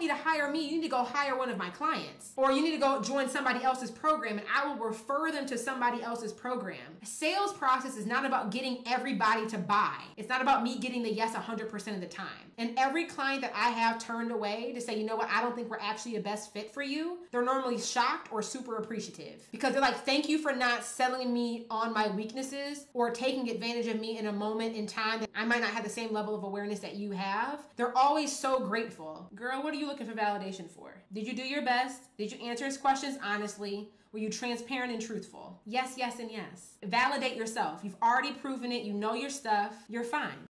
need to hire me. You need to go hire one of my clients. Or you need to go join somebody else's program and I will refer them to somebody else's program. A sales process is not about getting everybody to buy. It's not about me getting the yes 100% of the time. And every client that I have turned away to say, you know what, I don't think we're actually a best fit for you, they're normally shocked or super appreciative. Because they're like, thank you for not selling me on my weaknesses or taking advantage of me in a moment in time that I might not have the same level of awareness that you have. They're always so grateful. Girl, what are you looking for validation for? Did you do your best? Did you answer his questions honestly? Were you transparent and truthful? Yes, yes, and yes. Validate yourself. You've already proven it. You know your stuff. You're fine.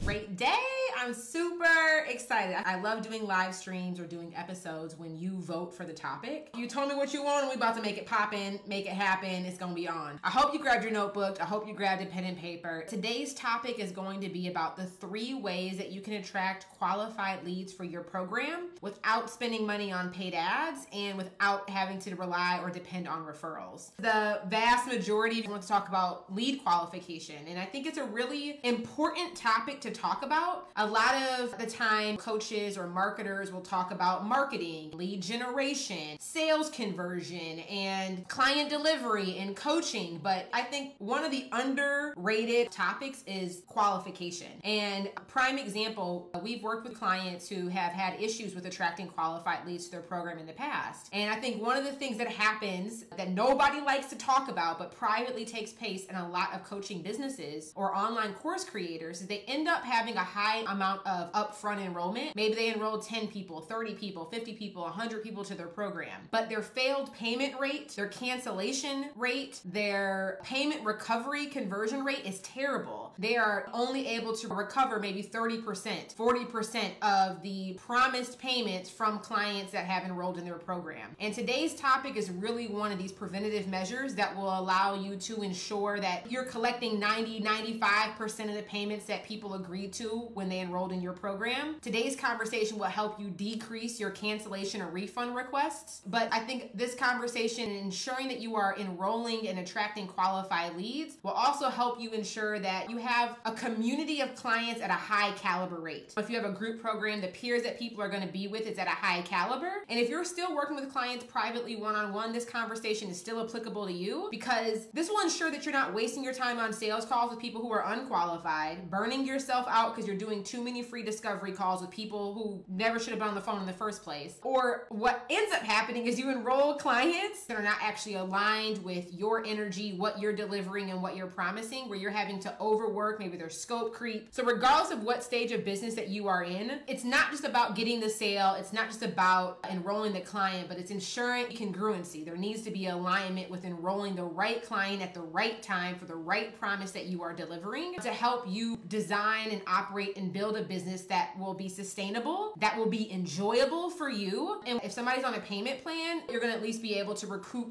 Great day. I'm super excited. I love doing live streams or doing episodes when you vote for the topic. You told me what you want and we about to make it poppin', make it happen. It's gonna be on. I hope you grabbed your notebook. I hope you grabbed a pen and paper. Today's topic is going to be about the 3 ways that you can attract qualified leads for your program without spending money on paid ads and without having to rely or depend on referrals. The vast majority want to talk about lead qualification, and I think it's a really important topic to talk about. A lot of the time, coaches or marketers will talk about marketing, lead generation, sales conversion, and client delivery and coaching. But I think one of the underrated topics is qualification. And a prime example, we've worked with clients who have had issues with attracting qualified leads to their program in the past. And I think one of the things that happens that nobody likes to talk about, but privately takes place in a lot of coaching businesses or online course creators, is they end up having a high amount of upfront enrollment. Maybe they enrolled 10 people, 30 people, 50 people, 100 people to their program, but their failed payment rate, their cancellation rate, their payment recovery conversion rate is terrible. They are only able to recover maybe 30%, 40% of the promised payments from clients that have enrolled in their program. And today's topic is really one of these preventative measures that will allow you to ensure that you're collecting 90-95% of the payments that people agreed to when they enrolled in your program. Today's conversation will help you decrease your cancellation or refund requests. But I think this conversation and ensuring that you are enrolling and attracting qualified leads will also help you ensure that you have a community of clients at a high caliber rate. If you have a group program, the peers that people are going to be with is at a high caliber. And if you're still working with clients privately one-on-one, this conversation is still applicable to you because this will ensure that you're not wasting your time on sales calls with people who are unqualified, burning yourself out because you're doing too many free discovery calls with people who never should have been on the phone in the first place. Or what ends up happening is you enroll clients that are not actually aligned with your energy, what you're delivering and what you're promising, where you're having to overwork, maybe there's scope creep. So regardless of what stage of business that you are in, it's not just about getting the sale, it's not just about enrolling the client, but it's ensuring congruency. There needs to be alignment with enrolling the right client at the right time for the right promise that you are delivering to help you design and operate and build a business that will be sustainable, that will be enjoyable for you. And if somebody's on a payment plan, you're gonna at least be able to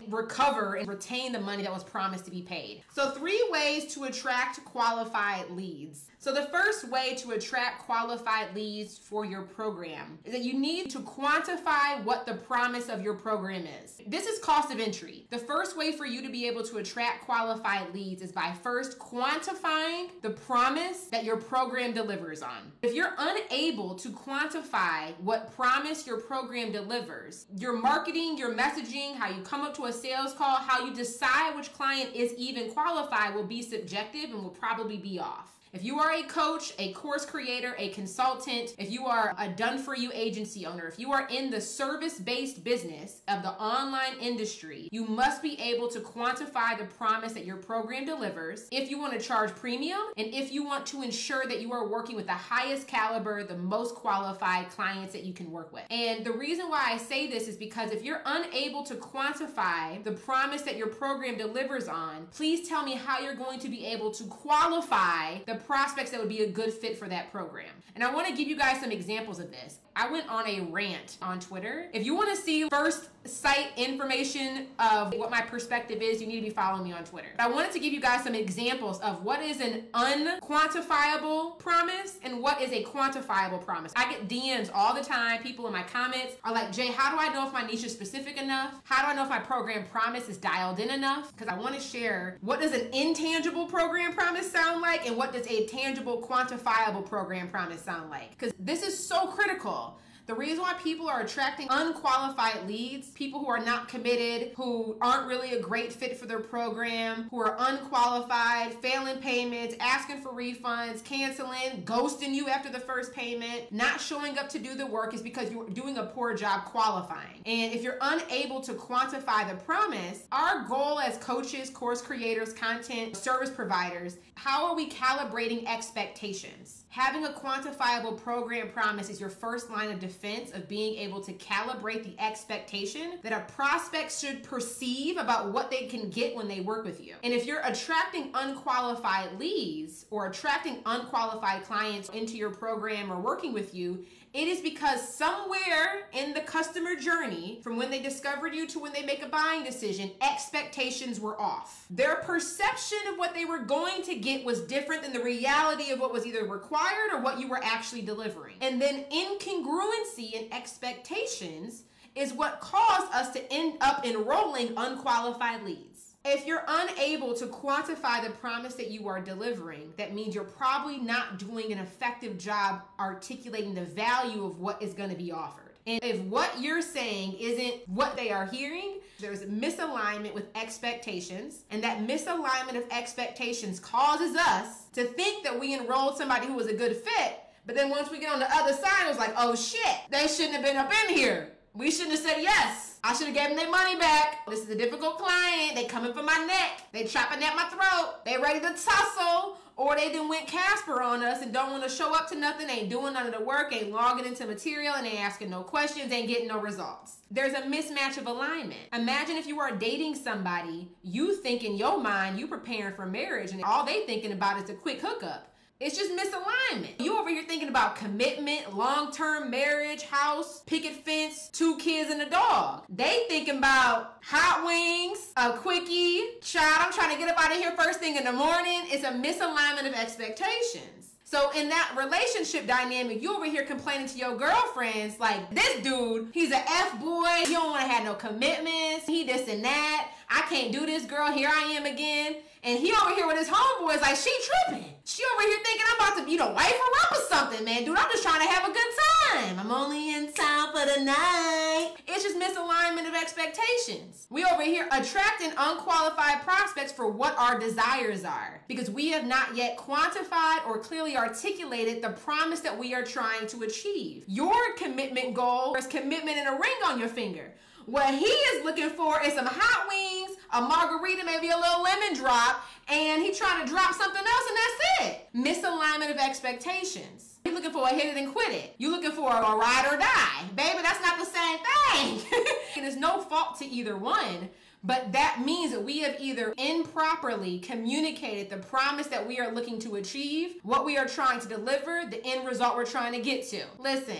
recover and retain the money that was promised to be paid. So 3 ways to attract qualified leads. So the first way to attract qualified leads for your program is that you need to quantify what the promise of your program is. This is cost of entry. The first way for you to be able to attract qualified leads is by first quantifying the promise that your program delivers on. If you're unable to quantify what promise your program delivers, your marketing, your messaging, how you come up to a sales call, how you decide which client is even qualified will be subjective and will probably be off. If you are a coach, a course creator, a consultant, if you are a done-for-you agency owner, if you are in the service-based business of the online industry, you must be able to quantify the promise that your program delivers if you want to charge premium and if you want to ensure that you are working with the highest caliber, the most qualified clients that you can work with. And the reason why I say this is because if you're unable to quantify the promise that your program delivers on, please tell me how you're going to be able to qualify the prospects that would be a good fit for that program. And I want to give you guys some examples of this. I went on a rant on Twitter. If you want to see first site information of what my perspective is, you need to be following me on Twitter. But I wanted to give you guys some examples of what is an unquantifiable promise and what is a quantifiable promise. I get DMs all the time. People in my comments are like, Jay, how do I know if my niche is specific enough? How do I know if my program promise is dialed in enough? Because I want to share what does an intangible program promise sound like and what does a tangible, quantifiable program promise sound like? Because this is so critical. The reason why people are attracting unqualified leads, people who are not committed, who aren't really a great fit for their program, who are unqualified, failing payments, asking for refunds, canceling, ghosting you after the first payment, not showing up to do the work, is because you're doing a poor job qualifying. And if you're unable to quantify the promise, our goal as coaches, course creators, content service providers, how are we calibrating expectations? Having a quantifiable program promise is your first line of defense of being able to calibrate the expectation that a prospect should perceive about what they can get when they work with you. And if you're attracting unqualified leads or attracting unqualified clients into your program or working with you, it is because somewhere in the customer journey, from when they discovered you to when they make a buying decision, expectations were off. Their perception of what they were going to get was different than the reality of what was either required or what you were actually delivering. And then incongruency in expectations is what caused us to end up enrolling unqualified leads. If you're unable to quantify the promise that you are delivering, that means you're probably not doing an effective job articulating the value of what is going to be offered. And if what you're saying isn't what they are hearing, there's a misalignment with expectations, and that misalignment of expectations causes us to think that we enrolled somebody who was a good fit, but then once we get on the other side, it was like, oh shit, they shouldn't have been up in here. We shouldn't have said yes. I should have gave them their money back. This is a difficult client. They coming for my neck. They chopping at my throat. They ready to tussle. Or they done went Casper on us and don't want to show up to nothing, ain't doing none of the work, ain't logging into material, and ain't asking no questions, ain't getting no results. There's a mismatch of alignment. Imagine if you are dating somebody, you think in your mind you preparing for marriage, and all they thinking about is a quick hookup. It's just misalignment. You over here thinking about commitment, long-term marriage, house, picket fence, 2 kids and a dog. They thinking about hot wings, a quickie, child, I'm trying to get up out of here first thing in the morning. It's a misalignment of expectations. So in that relationship dynamic, you over here complaining to your girlfriends like, this dude, he's an F-boy, he don't want to have no commitments, he this and that, I can't do this, girl, here I am again. And he over here with his homeboys like, she tripping. She over here thinking I'm about to, wife her up or something, man. Dude, I'm just trying to have a good time. I'm only in town for the night. It's just misalignment of expectations. We over here attracting unqualified prospects for what our desires are, because we have not yet quantified or clearly articulated the promise that we are trying to achieve. Your commitment goal is commitment and a ring on your finger. What he is looking for is some hot wings, a margarita, maybe a little lemon drop, and he's trying to drop something else, and that's it. Misalignment of expectations. You're looking for a hit it and quit it. You're looking for a ride or die. Baby, that's not the same thing. And there's no fault to either one, but that means that we have either improperly communicated the promise that we are looking to achieve, what we are trying to deliver, the end result we're trying to get to. Listen.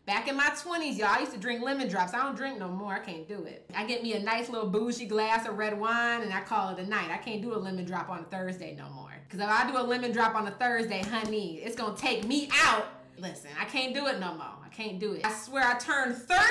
Back in my 20s, y'all, I used to drink lemon drops. I don't drink no more. I can't do it. I get me a nice little bougie glass of red wine and I call it a night. I can't do a lemon drop on a Thursday no more. Because if I do a lemon drop on a Thursday, honey, it's going to take me out. Listen, I can't do it no more. I can't do it. I swear I turned 30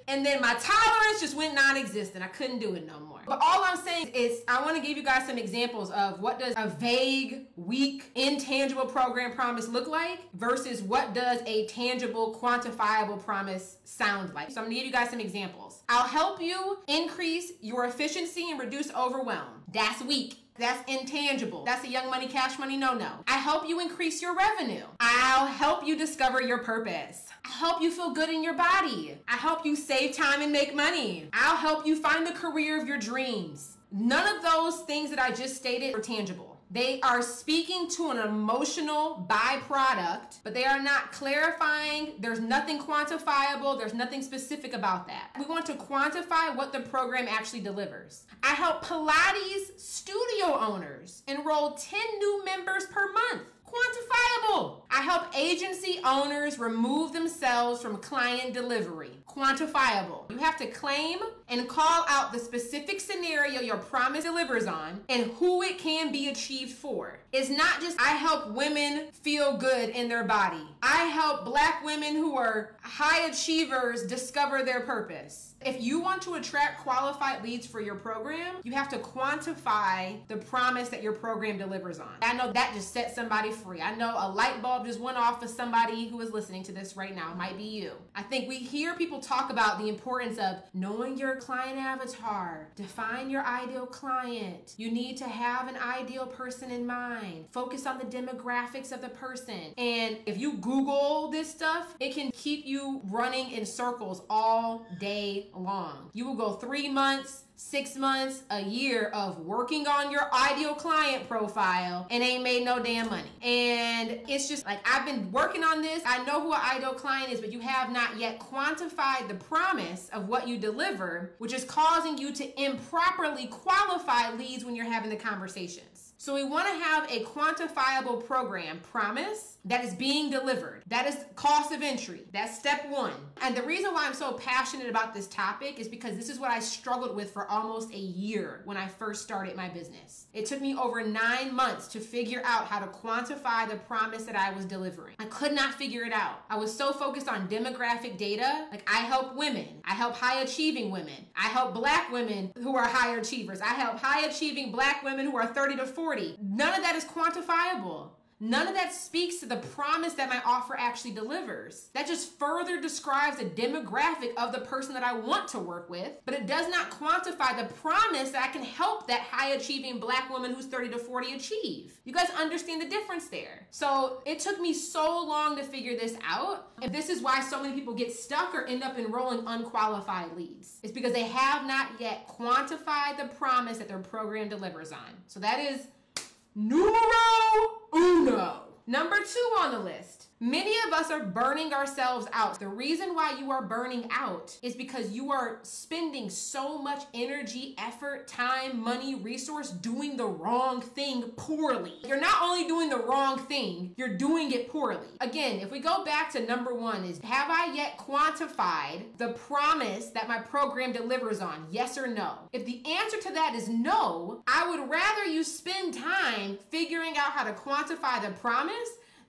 and then my tolerance just went non-existent. I couldn't do it no more. But all I'm saying is I want to give you guys some examples of what does a vague, weak, intangible program promise look like versus what does a tangible, quantifiable promise sound like. So I'm going to give you guys some examples. I'll help you increase your efficiency and reduce overwhelm. That's weak. That's intangible. That's a young money, cash money, no-no. I help you increase your revenue. I'll help you discover your purpose. I help you feel good in your body. I help you save time and make money. I'll help you find the career of your dreams. None of those things that I just stated are tangible. They are speaking to an emotional byproduct, but they are not clarifying. There's nothing quantifiable. There's nothing specific about that. We want to quantify what the program actually delivers. I help Pilates studio owners enroll 10 new members per month. Quantifiable. I help agency owners remove themselves from client delivery. Quantifiable. You have to claim and call out the specific scenario your promise delivers on and who it can be achieved for. It's not just I help women feel good in their body. I help Black women who are high achievers discover their purpose. If you want to attract qualified leads for your program, you have to quantify the promise that your program delivers on. I know that just sets somebody free. I know a light bulb just went off for somebody who is listening to this right now. It might be you. I think we hear people talk about the importance of knowing your client avatar, define your ideal client. You need to have an ideal person in mind. Focus on the demographics of the person. And if you Google this stuff, it can keep you running in circles all day long. You will go 3 months, 6 months, a year of working on your ideal client profile and ain't made no damn money. And it's just like, I've been working on this. I know who an ideal client is, but you have not yet quantified the promise of what you deliver, which is causing you to improperly qualify leads when you're having the conversations. So we want to have a quantifiable program promise that is being delivered. That is cost of entry. That's step one. And the reason why I'm so passionate about this topic is because this is what I struggled with for almost a year when I first started my business. It took me over 9 months to figure out how to quantify the promise that I was delivering. I could not figure it out. I was so focused on demographic data. Like, I help women. I help high achieving women. I help Black women who are higher achievers. I help high achieving Black women who are 30 to 40. None of that is quantifiable. None of that speaks to the promise that my offer actually delivers. That just further describes the demographic of the person that I want to work with, but it does not quantify the promise that I can help that high achieving Black woman who's 30 to 40 achieve. You guys understand the difference there. So it took me so long to figure this out. And this is why so many people get stuck or end up enrolling unqualified leads. It's because they have not yet quantified the promise that their program delivers on. So that is numero uno. Number 2 on the list. Many of us are burning ourselves out. The reason why you are burning out is because you are spending so much energy, effort, time, money, resource doing the wrong thing poorly. You're not only doing the wrong thing, you're doing it poorly. Again, if we go back to number 1 is, have I yet quantified the promise that my program delivers on? Yes or no? If the answer to that is no, I would rather you spend time figuring out how to quantify the promise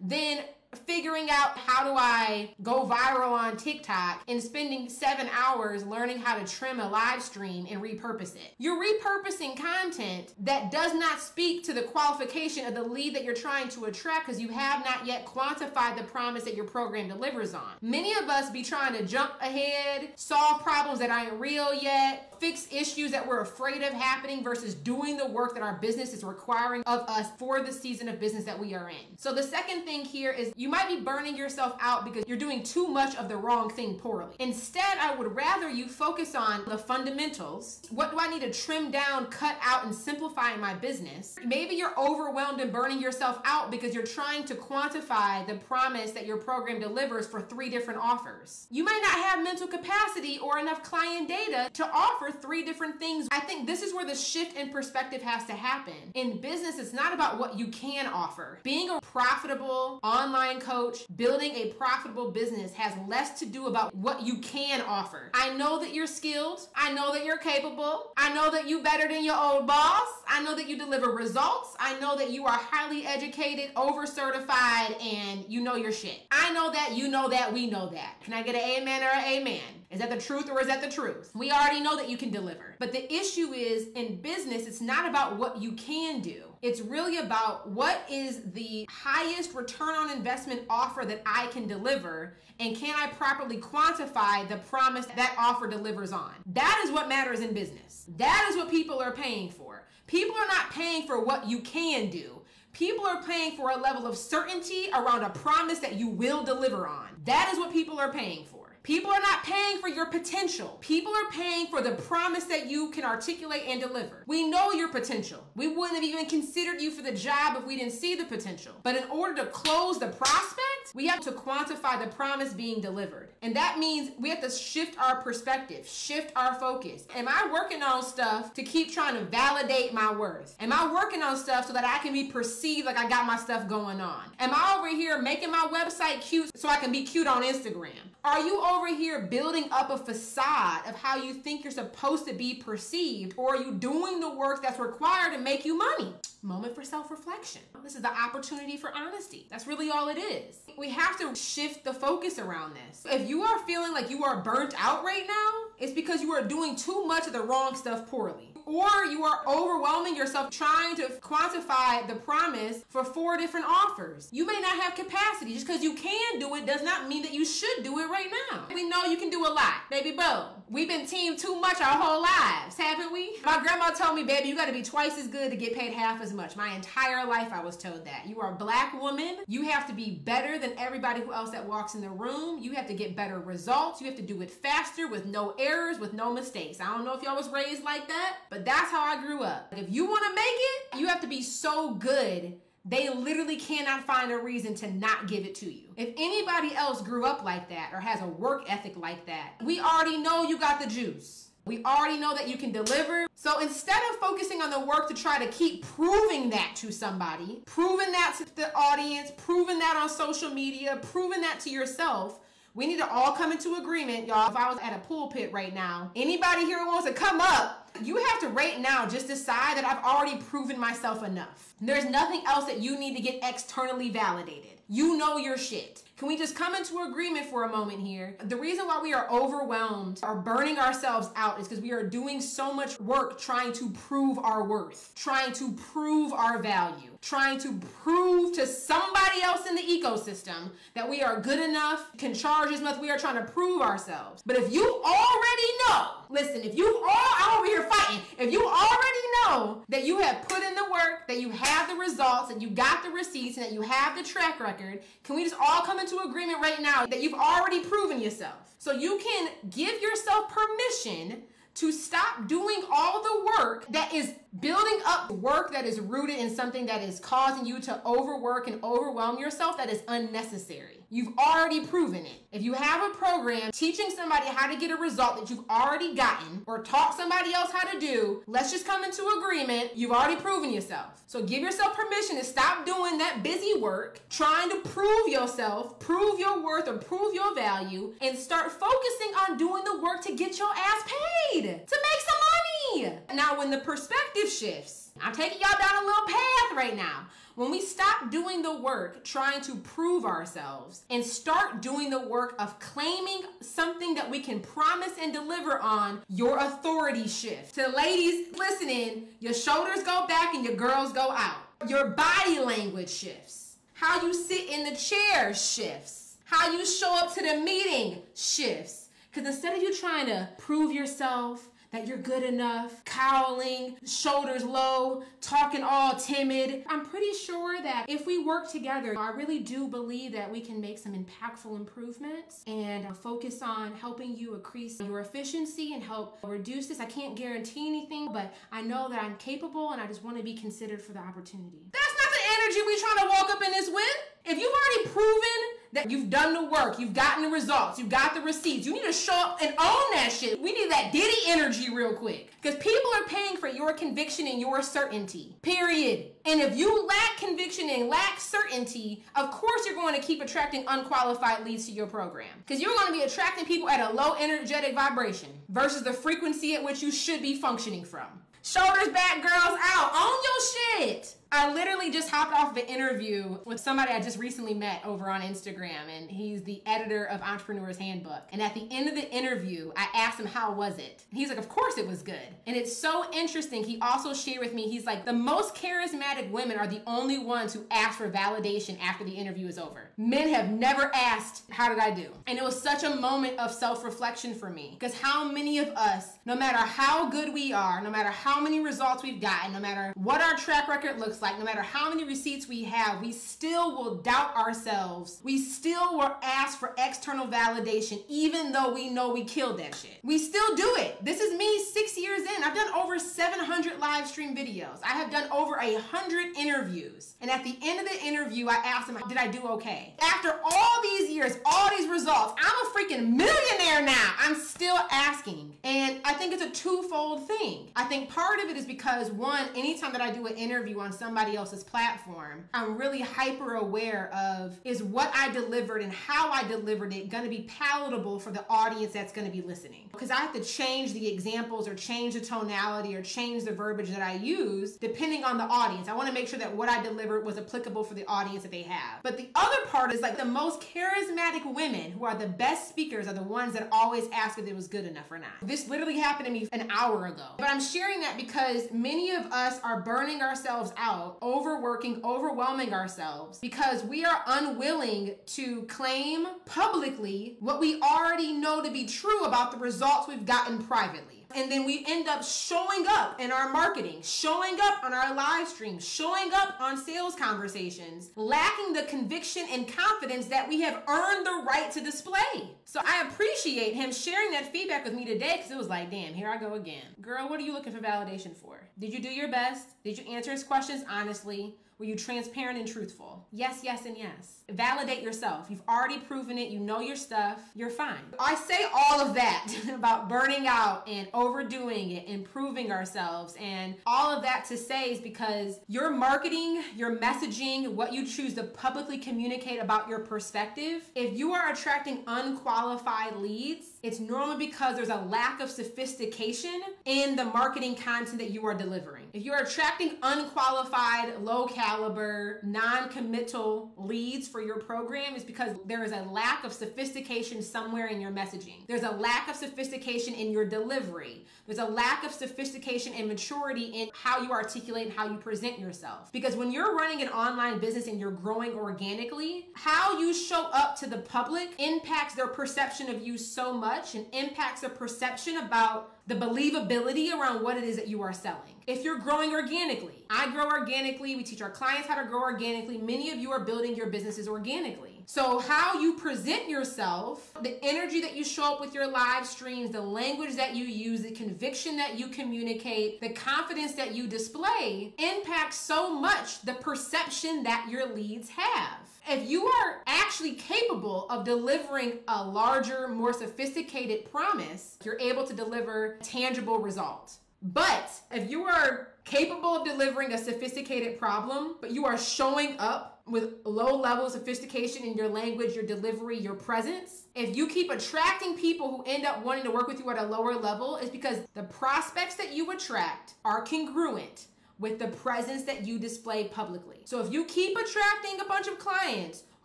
than figuring out how do I go viral on TikTok and spending 7 hours learning how to trim a live stream and repurpose it. You're repurposing content that does not speak to the qualification of the lead that you're trying to attract because you have not yet quantified the promise that your program delivers on. Many of us be trying to jump ahead, solve problems that aren't real yet, fix issues that we're afraid of happening versus doing the work that our business is requiring of us for the season of business that we are in. So the second thing here is you might be burning yourself out because you're doing too much of the wrong thing poorly. Instead, I would rather you focus on the fundamentals. What do I need to trim down, cut out, and simplify in my business? Maybe you're overwhelmed and burning yourself out because you're trying to quantify the promise that your program delivers for 3 different offers. You might not have mental capacity or enough client data to offer 3 different things. I think this is where the shift in perspective has to happen. In business, it's not about what you can offer. Being a profitable online coach, building a profitable business has less to do about what you can offer. I know that you're skilled. I know that you're capable. I know that you're better than your old boss. I know that you deliver results. I know that you are highly educated, over certified, and you know your shit. I know that, you know that, we know that. Can I get an amen or an amen? Is that the truth or is that the truth? We already know that you can deliver. But the issue is, in business, it's not about what you can do. It's really about what is the highest return on investment offer that I can deliver, and can I properly quantify the promise that offer delivers on? That is what matters in business. That is what people are paying for. People are not paying for what you can do. People are paying for a level of certainty around a promise that you will deliver on. That is what people are paying for. People are not paying for your potential. People are paying for the promise that you can articulate and deliver. We know your potential. We wouldn't have even considered you for the job if we didn't see the potential. But in order to close the prospect, we have to quantify the promise being delivered. And that means we have to shift our perspective, shift our focus. Am I working on stuff to keep trying to validate my worth? Am I working on stuff so that I can be perceived like I got my stuff going on? Am I over here making my website cute so I can be cute on Instagram? Are you over here building up a facade of how you think you're supposed to be perceived, or are you doing the work that's required to make you money? Moment for self-reflection. This is the opportunity for honesty. That's really all it is. We have to shift the focus around this. If you are feeling like you are burnt out right now, it's because you are doing too much of the wrong stuff poorly. or you are overwhelming yourself trying to quantify the promise for 4 different offers. You may not have capacity. Just because you can do it does not mean that you should do it right now. We know you can do a lot, baby boo. We've been teamed too much our whole lives, haven't we? My grandma told me, baby, you got to be twice as good to get paid half as much. My entire life I was told that. You are a black woman. You have to be better than everybody else that walks in the room. You have to get better results. You have to do it faster with no errors, with no mistakes. I don't know if y'all was raised like that, but that's how I grew up. If you want to make it, you have to be so good they literally cannot find a reason to not give it to you. If anybody else grew up like that or has a work ethic like that, we already know you got the juice. We already know that you can deliver. So instead of focusing on the work to try to keep proving that to somebody, proving that to the audience, proving that on social media, proving that to yourself, we need to all come into agreement, y'all. If I was at a pulpit right now, anybody here who wants to come up, you have to right now just decide that I've already proven myself enough. There's nothing else that you need to get externally validated. You know your shit. Can we just come into agreement for a moment here? The reason why we are overwhelmed or burning ourselves out is because we are doing so much work trying to prove our worth, trying to prove our value, trying to prove to somebody else in the ecosystem that we are good enough, can charge as much. We are trying to prove ourselves. But if you already know, listen, I'm over here fighting. If you already know that you have put in the work, that you have the results, that you got the receipts, and that you have the track record, can we just all come into agreement right now that you've already proven yourself? So you can give yourself permission to stop doing all the work that is building up work that is rooted in something that is causing you to overwork and overwhelm yourself that is unnecessary. You've already proven it. If you have a program teaching somebody how to get a result that you've already gotten or taught somebody else how to do, let's just come into agreement. You've already proven yourself. So give yourself permission to stop doing that busy work, trying to prove yourself, prove your worth, or prove your value, and start focusing on doing the work to get your ass paid, to make some money. Now, when the perspective shifts, I'm taking y'all down a little path right now. When we stop doing the work trying to prove ourselves and start doing the work of claiming something that we can promise and deliver on, your authority shifts. To the ladies listening, your shoulders go back and your girls go out. Your body language shifts. How you sit in the chair shifts. How you show up to the meeting shifts. Because instead of you trying to prove yourself, that you're good enough, cowling, shoulders low, talking all timid. I'm pretty sure that if we work together, I really do believe that we can make some impactful improvements and focus on helping you increase your efficiency and help reduce this. I can't guarantee anything, but I know that I'm capable and I just want to be considered for the opportunity. That's not the energy we trying to walk up in this with. If you've already proven that you've done the work, you've gotten the results, you've got the receipts, you need to show up and own that shit. We need that Diddy energy real quick. Because people are paying for your conviction and your certainty, period. And if you lack conviction and lack certainty, of course you're going to keep attracting unqualified leads to your program. Because you're going to be attracting people at a low energetic vibration versus the frequency at which you should be functioning from. Shoulders back, girls out. Own your shit. I literally just hopped off of an interview with somebody I just recently met over on Instagram, and he's the editor of Entrepreneur's Handbook. And at the end of the interview, I asked him, how was it? He's like, of course it was good. And it's so interesting. He also shared with me, he's like, the most charismatic women are the only ones who ask for validation after the interview is over. Men have never asked, how did I do? And it was such a moment of self-reflection for me. Because how many of us, no matter how good we are, no matter how many results we've gotten, no matter what our track record looks like, no matter how many receipts we have, we still will doubt ourselves. We still will ask for external validation, even though we know we killed that shit. We still do it. This is me 6 years in. I've done over 700 live stream videos. I have done over 100 interviews. And at the end of the interview, I asked him, did I do okay? After all these years, all these results, I'm a freaking millionaire now. I'm still asking. And I think it's a twofold thing. I think part of it is because, one, anytime that I do an interview on some somebody else's platform, I'm really hyper aware of, is what I delivered and how I delivered it going to be palatable for the audience that's going to be listening? Because I have to change the examples or change the tonality or change the verbiage that I use depending on the audience. I want to make sure that what I delivered was applicable for the audience that they have. But the other part is like the most charismatic women who are the best speakers are the ones that always ask if it was good enough or not. This literally happened to me an hour ago. But I'm sharing that because many of us are burning ourselves out, overworking, overwhelming ourselves because we are unwilling to claim publicly what we already know to be true about the results we've gotten privately. And then we end up showing up in our marketing, showing up on our live streams, showing up on sales conversations, lacking the conviction and confidence that we have earned the right to display. So I appreciate him sharing that feedback with me today because it was like, damn, here I go again. Girl, what are you looking for validation for? Did you do your best? Did you answer his questions honestly? Were you transparent and truthful? Yes, yes, and yes. Validate yourself. You've already proven it. You know your stuff. You're fine. I say all of that about burning out and overdoing it, improving ourselves, and all of that to say is because your marketing, your messaging, what you choose to publicly communicate about your perspective, if you are attracting unqualified leads, it's normally because there's a lack of sophistication in the marketing content that you are delivering. If you're attracting unqualified, low caliber, non-committal leads for your program, it's because there is a lack of sophistication somewhere in your messaging. There's a lack of sophistication in your delivery. There's a lack of sophistication and maturity in how you articulate and how you present yourself. Because when you're running an online business and you're growing organically, how you show up to the public impacts their perception of you so much and impacts their perception about the believability around what it is that you are selling. If you're growing organically, I grow organically, we teach our clients how to grow organically. Many of you are building your businesses organically. So how you present yourself, the energy that you show up with your live streams, the language that you use, the conviction that you communicate, the confidence that you display impacts so much the perception that your leads have. If you are actually capable of delivering a larger, more sophisticated promise, you're able to deliver tangible results. But if you are capable of delivering a sophisticated problem, but you are showing up with low level of sophistication in your language, your delivery, your presence, if you keep attracting people who end up wanting to work with you at a lower level, it's because the prospects that you attract are congruent with the presence that you display publicly. So if you keep attracting a bunch of clients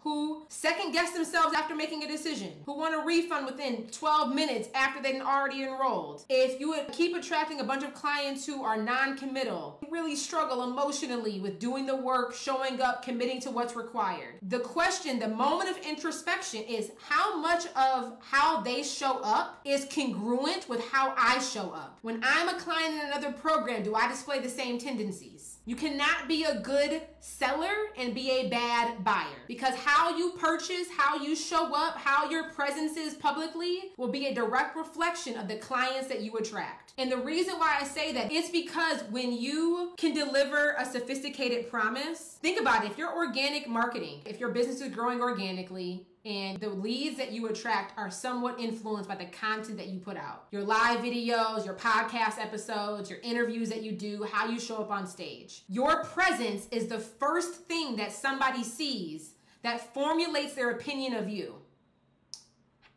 who second guess themselves after making a decision, who want a refund within 12 minutes after they've already enrolled, if you would keep attracting a bunch of clients who are non-committal, really struggle emotionally with doing the work, showing up, committing to what's required. The question, the moment of introspection is how much of how they show up is congruent with how I show up. When I'm a client in another program, do I display the same tendencies? You cannot be a good seller and be a bad buyer because how you purchase, how you show up, how your presence is publicly will be a direct reflection of the clients that you attract. And the reason why I say that is because when you can deliver a sophisticated promise, think about it. If you're organic marketing, if your business is growing organically, and the leads that you attract are somewhat influenced by the content that you put out. Your live videos, your podcast episodes, your interviews that you do, how you show up on stage. Your presence is the first thing that somebody sees that formulates their opinion of you.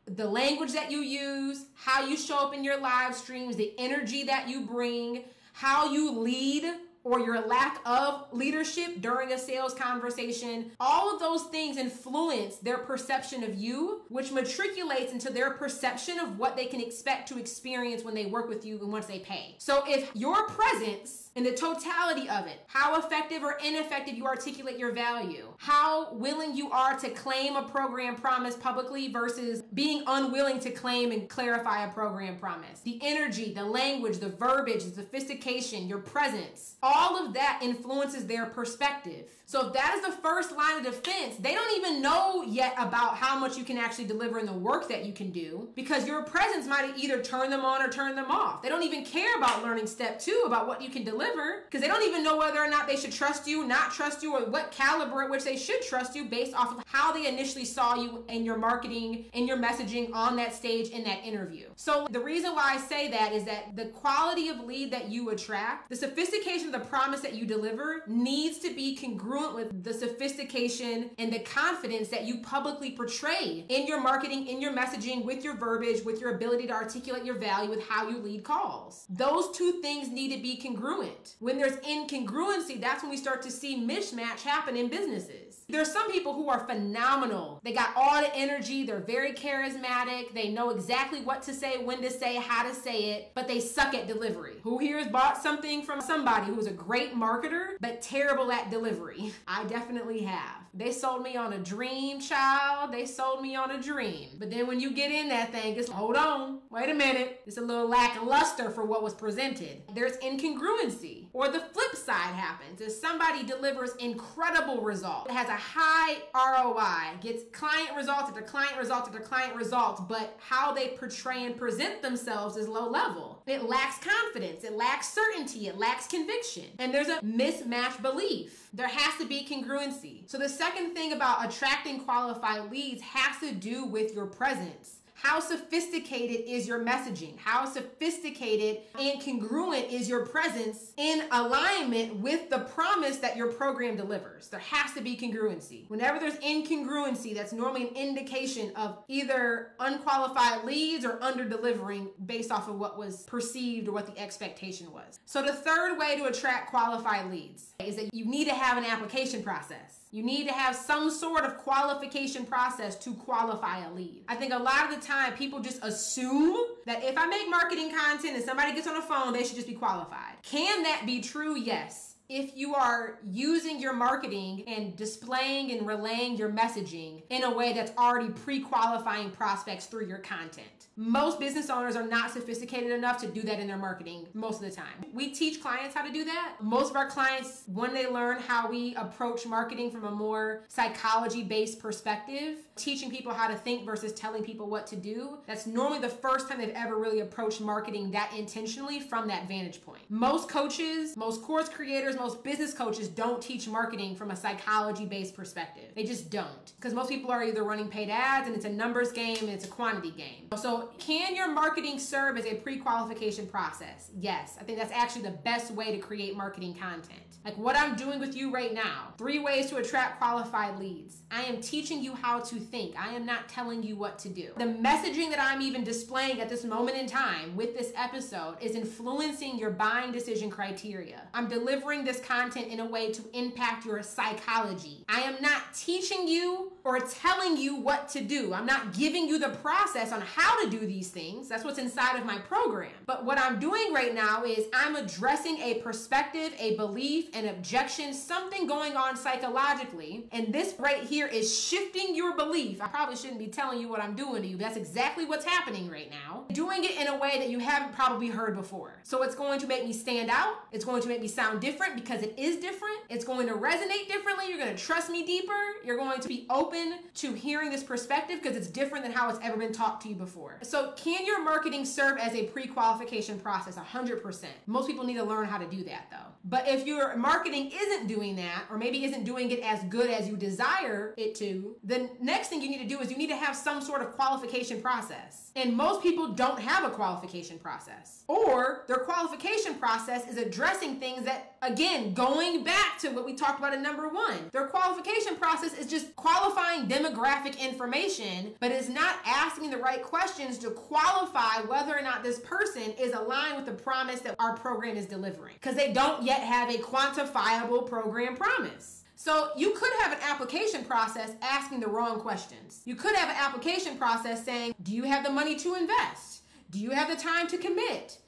The language that you use, how you show up in your live streams, the energy that you bring, how you lead, or your lack of leadership during a sales conversation, all of those things influence their perception of you, which matriculates into their perception of what they can expect to experience when they work with you and once they pay. So if your presence and the totality of it, how effective or ineffective you articulate your value, how willing you are to claim a program promise publicly versus being unwilling to claim and clarify a program promise, the energy, the language, the verbiage, the sophistication, your presence, all of that influences their perspective. So if that is the first line of defense, they don't even know yet about how much you can actually deliver in the work that you can do, because your presence might either turn them on or turn them off. They don't even care about learning step 2 about what you can deliver, because they don't even know whether or not they should trust you, not trust you, or what caliber at which they should trust you based off of how they initially saw you in your marketing and your messaging on that stage in that interview. So the reason why I say that is that the quality of lead that you attract, the sophistication of the promise that you deliver needs to be congruent with the sophistication and the confidence that you publicly portray in your marketing, in your messaging, with your verbiage, with your ability to articulate your value, with how you lead calls. Those two things need to be congruent. When there's incongruency, that's when we start to see mismatch happen in businesses. There's some people who are phenomenal. They got all the energy. They're very charismatic. They know exactly what to say, when to say, how to say it, but they suck at delivery. Who here has bought something from somebody who's a great marketer, but terrible at delivery? I definitely have. They sold me on a dream, child. They sold me on a dream. But then when you get in that thing, it's, hold on, wait a minute. It's a little lackluster for what was presented. There's incongruency. Or the flip side happens, is somebody delivers incredible results. It has a high ROI, gets client results after client results after client results, but how they portray and present themselves is low level. It lacks confidence, it lacks certainty, it lacks conviction. And there's a mismatched belief. There has to be congruency. So the second thing about attracting qualified leads has to do with your presence. How sophisticated is your messaging? How sophisticated and congruent is your presence in alignment with the promise that your program delivers? There has to be congruency. Whenever there's incongruency, that's normally an indication of either unqualified leads or under-delivering based off of what was perceived or what the expectation was. So the third way to attract qualified leads is that you need to have an application process. You need to have some sort of qualification process to qualify a lead. I think a lot of the time people just assume that if I make marketing content and somebody gets on the phone, they should just be qualified. Can that be true? Yes. If you are using your marketing and displaying and relaying your messaging in a way that's already pre-qualifying prospects through your content. Most business owners are not sophisticated enough to do that in their marketing most of the time. We teach clients how to do that. Most of our clients, when they learn how we approach marketing from a more psychology-based perspective, teaching people how to think versus telling people what to do, that's normally the first time they've ever really approached marketing that intentionally from that vantage point. Most coaches, most course creators, most business coaches don't teach marketing from a psychology-based perspective. They just don't. Because most people are either running paid ads and it's a numbers game and it's a quantity game. So can your marketing serve as a pre-qualification process? Yes. I think that's actually the best way to create marketing content. Like what I'm doing with you right now. 3 ways to attract qualified leads. I am teaching you how to think. I am not telling you what to do. The messaging that I'm even displaying at this moment in time with this episode is influencing your buying decision criteria. I'm delivering this content in a way to impact your psychology. I am not teaching you or telling you what to do. I'm not giving you the process on how to do these things. That's what's inside of my program. But what I'm doing right now is I'm addressing a perspective, a belief, an objection, something going on psychologically. And this right here is shifting your belief. I probably shouldn't be telling you what I'm doing to you. That's exactly what's happening right now. Doing it in a way that you haven't probably heard before. So it's going to make me stand out. It's going to make me sound different because it is different. It's going to resonate differently. You're going to trust me deeper. You're going to be open to hearing this perspective because it's different than how it's ever been taught to you before. So can your marketing serve as a pre-qualification process? 100%. Most people need to learn how to do that though. But if your marketing isn't doing that, or maybe isn't doing it as good as you desire it to, the next thing you need to do is you need to have some sort of qualification process. And most people don't have a qualification process. Or their qualification process is addressing things that, again, going back to what we talked about in number 1, their qualification process is just qualifying demographic information, but it's not asking the right questions to qualify whether or not this person is aligned with the promise that our program is delivering. Because they don't yet have a quantifiable program promise. So you could have an application process asking the wrong questions. You could have an application process saying, do you have the money to invest? Do you have the time to commit?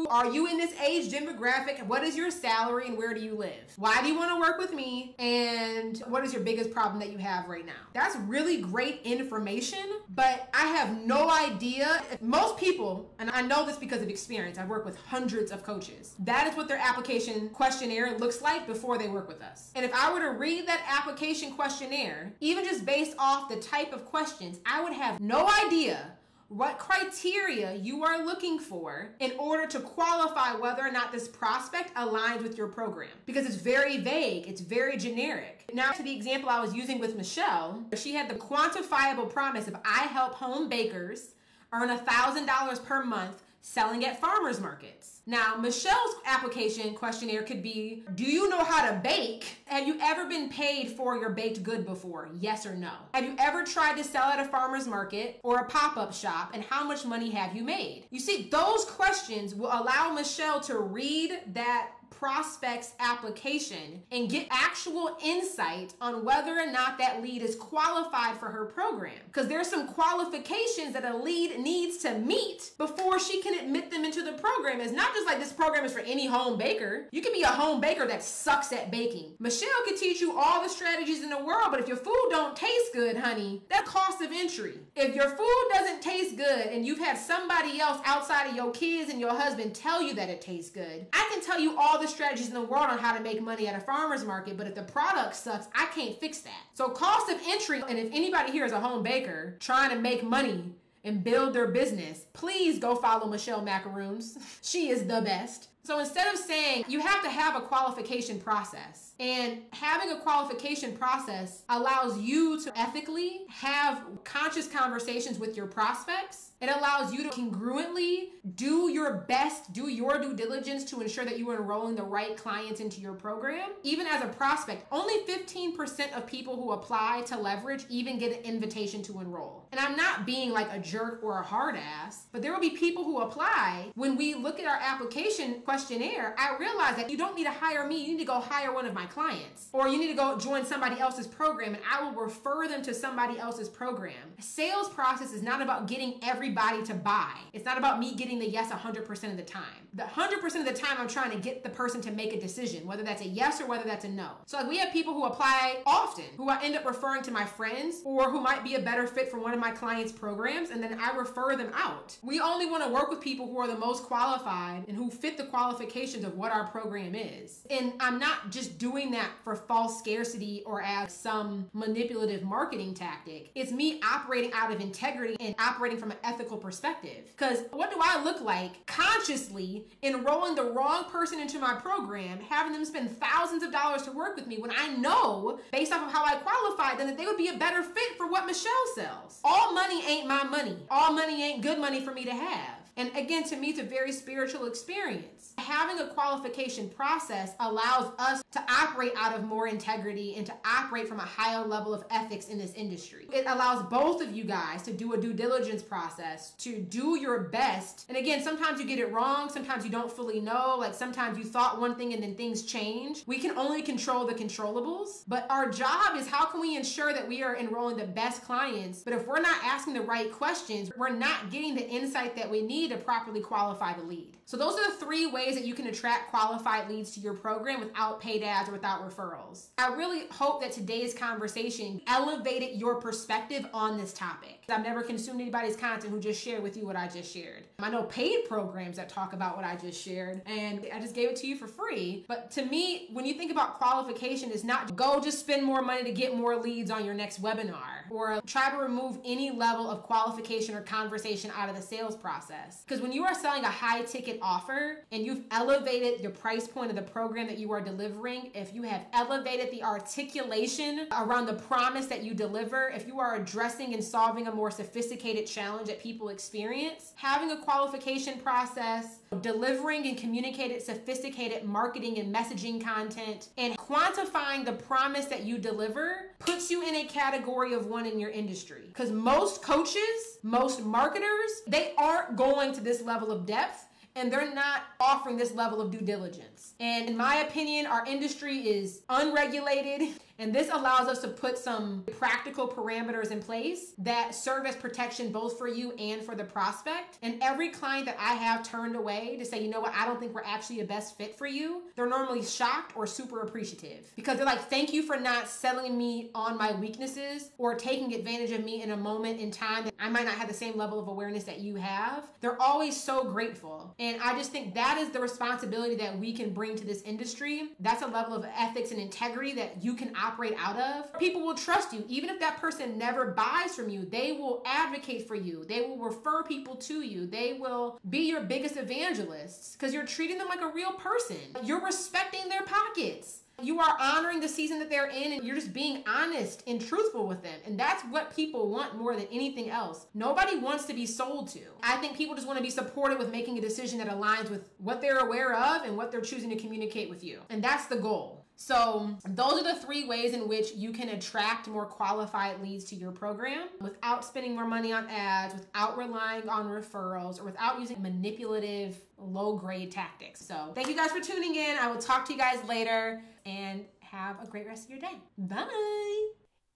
Are you in this age demographic? What is your salary and where do you live? Why do you want to work with me? And what is your biggest problem that you have right now? That's really great information, but I have no idea. Most people, and I know this because of experience, I work with hundreds of coaches. That is what their application questionnaire looks like before they work with us. And if I were to read that application questionnaire, even just based off the type of questions, I would have no idea what criteria you are looking for in order to qualify whether or not this prospect aligns with your program. Because it's very vague, it's very generic. Now to the example I was using with Michelle, she had the quantifiable promise of I help home bakers earn $1,000 per month selling at farmers markets. Now, Michelle's application questionnaire could be, do you know how to bake? Have you ever been paid for your baked good before? Yes or no? Have you ever tried to sell at a farmer's market or a pop-up shop, and how much money have you made? You see, those questions will allow Michelle to read that prospect's application and get actual insight on whether or not that lead is qualified for her program. Because there's some qualifications that a lead needs to meet before she can admit them into the program. It's not just like this program is for any home baker. You can be a home baker that sucks at baking. Michelle can teach you all the strategies in the world, but if your food don't taste good, honey, that's cost of entry. If your food doesn't taste good and you've had somebody else outside of your kids and your husband tell you that it tastes good, I can tell you all the strategies in the world on how to make money at a farmer's market, but if the product sucks, I can't fix that. So cost of entry, and if anybody here is a home baker trying to make money and build their business, please go follow Michelle Macaroons. She is the best. So instead of saying you have to have a qualification process, and having a qualification process allows you to ethically have conscious conversations with your prospects. It allows you to congruently do your best, do your due diligence to ensure that you are enrolling the right clients into your program. Even as a prospect, only 15% of people who apply to Leverage even get an invitation to enroll. And I'm not being like a jerk or a hard ass, but there will be people who apply. When we look at our application questionnaire, I realize that you don't need to hire me, you need to go hire one of my clients. Or you need to go join somebody else's program and I will refer them to somebody else's program. A sales process is not about getting everybody to buy. It's not about me getting the yes 100% of the time. The 100% of the time I'm trying to get the person to make a decision, whether that's a yes or whether that's a no. So like we have people who apply often, who I end up referring to my friends or who might be a better fit for one of my clients' programs, and then I refer them out. We only want to work with people who are the most qualified and who fit the qualifications of what our program is. And I'm not just doing that for false scarcity or as some manipulative marketing tactic. It's me operating out of integrity and operating from an ethical perspective. Because what do I look like consciously enrolling the wrong person into my program, having them spend thousands of dollars to work with me when I know, based off of how I qualified them, that they would be a better fit for what Michelle sells? All money ain't my money. All money ain't good money for me to have. And again, to me, it's a very spiritual experience. Having a qualification process allows us to operate out of more integrity and to operate from a higher level of ethics in this industry. It allows both of you guys to do a due diligence process, to do your best. And again, sometimes you get it wrong. Sometimes you don't fully know. Like sometimes you thought one thing and then things change. We can only control the controllables. But our job is how can we ensure that we are enrolling the best clients? But if we're not asking the right questions, we're not getting the insight that we need to properly qualify the lead. So those are the 3 ways that you can attract qualified leads to your program without paid ads or without referrals. I really hope that today's conversation elevated your perspective on this topic. I've never consumed anybody's content who just shared with you what I just shared. I know paid programs that talk about what I just shared, and I just gave it to you for free. But to me, when you think about qualification, it's not go just spend more money to get more leads on your next webinar or try to remove any level of qualification or conversation out of the sales process. Because when you are selling a high ticket offer and you've elevated your price point of the program that you are delivering, if you have elevated the articulation around the promise that you deliver, if you are addressing and solving a more sophisticated challenge that people experience, having a qualification process, delivering and communicating sophisticated marketing and messaging content, and quantifying the promise that you deliver puts you in a category of one in your industry. Because most coaches, most marketers, they aren't going to this level of depth and they're not offering this level of due diligence. And in my opinion, our industry is unregulated. And this allows us to put some practical parameters in place that serve as protection both for you and for the prospect. And every client that I have turned away to say, you know what, I don't think we're actually a best fit for you, they're normally shocked or super appreciative, because they're like, thank you for not selling me on my weaknesses or taking advantage of me in a moment in time that I might not have the same level of awareness that you have. They're always so grateful. And I just think that is the responsibility that we can bring to this industry. That's a level of ethics and integrity that you can operate out of. People will trust you. Even if that person never buys from you, they will advocate for you. They will refer people to you. They will be your biggest evangelists because you're treating them like a real person. You're respecting their pockets. You are honoring the season that they're in, and you're just being honest and truthful with them. And that's what people want more than anything else. Nobody wants to be sold to. I think people just want to be supported with making a decision that aligns with what they're aware of and what they're choosing to communicate with you. And that's the goal. So those are the 3 ways in which you can attract more qualified leads to your program without spending more money on ads, without relying on referrals, or without using manipulative, low-grade tactics. So thank you guys for tuning in. I will talk to you guys later, and have a great rest of your day. Bye.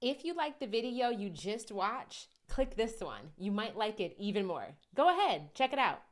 If you liked the video you just watched, click this one. You might like it even more. Go ahead, check it out.